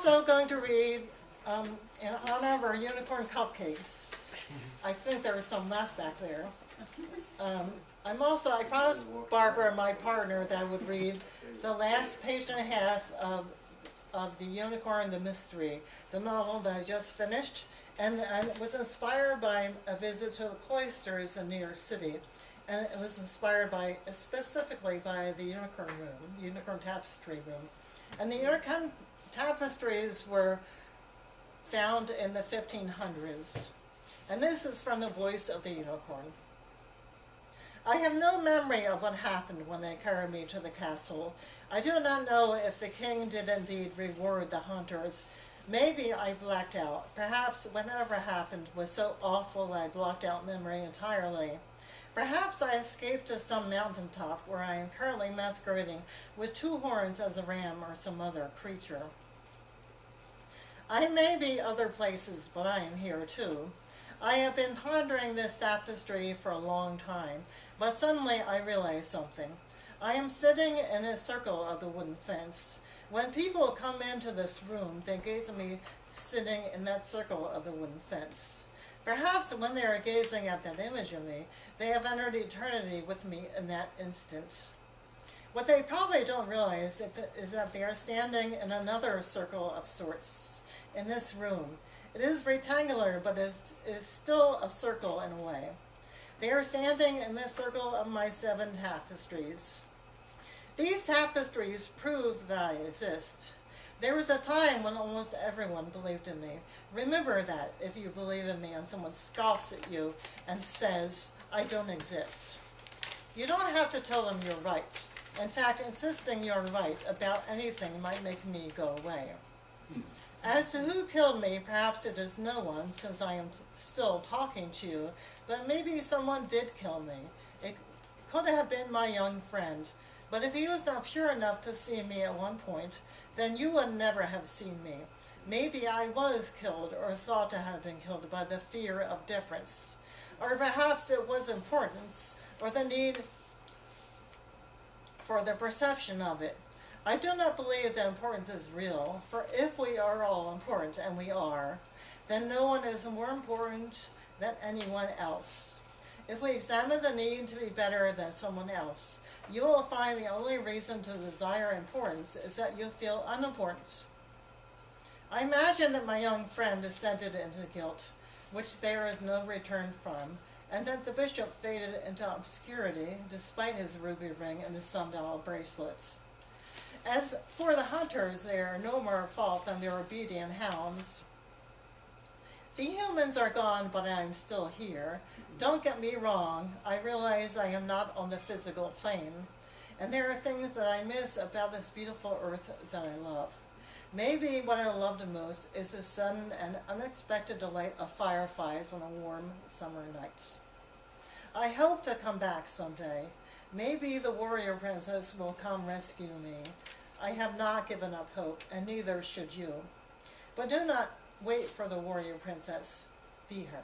Also going to read in honor of our unicorn cupcakes. I think there was some left back there. I promised Barbara, my partner, that I would read the last page and a half of The Unicorn, the Mystery, the novel that I just finished, and it was inspired by a visit to the cloisters in New York City. And it was inspired specifically by the Unicorn Room, the Unicorn Tapestry Room. And the Unicorn tapestries were found in the 1500s. And this is from the voice of the unicorn. I have no memory of what happened when they carried me to the castle. I do not know if the king did indeed reward the hunters. Maybe I blacked out. Perhaps whatever happened was so awful that I blocked out memory entirely. Perhaps I escaped to some mountaintop where I am currently masquerading with two horns as a ram or some other creature. I may be other places, but I am here too. I have been pondering this tapestry for a long time, but suddenly I realize something. I am sitting in a circle of the wooden fence. When people come into this room, they gaze at me sitting in that circle of the wooden fence. Perhaps when they are gazing at that image of me, they have entered eternity with me in that instant. What they probably don't realize is that they are standing in another circle of sorts in this room. It is rectangular, but it is still a circle in a way. They are standing in the circle of my 7 tapestries. These tapestries prove that I exist. There was a time when almost everyone believed in me. Remember that if you believe in me and someone scoffs at you and says, I don't exist. You don't have to tell them you're right. In fact, insisting you're right about anything might make me go away. As to who killed me, perhaps it is no one, since I am still talking to you, but maybe someone did kill me. It could have been my young friend, but if he was not pure enough to see me at one point, then you would never have seen me. Maybe I was killed or thought to have been killed by the fear of difference. Or perhaps it was importance or the need for the perception of it. I do not believe that importance is real, for if we are all important, and we are, then no one is more important than anyone else. If we examine the need to be better than someone else, you will find the only reason to desire importance is that you feel unimportant. I imagine that my young friend descended into guilt, which there is no return from, and that the bishop faded into obscurity despite his ruby ring and his sundial bracelets. As for the hunters, they are no more at fault than their obedient hounds. The humans are gone, but I am still here. Don't get me wrong, I realize I am not on the physical plane, and there are things that I miss about this beautiful earth that I love. Maybe what I love the most is the sudden and unexpected delight of fireflies on a warm summer night. I hope to come back someday. Maybe the warrior princess will come rescue me. I have not given up hope, and neither should you. But do not wait for the warrior princess. Be her.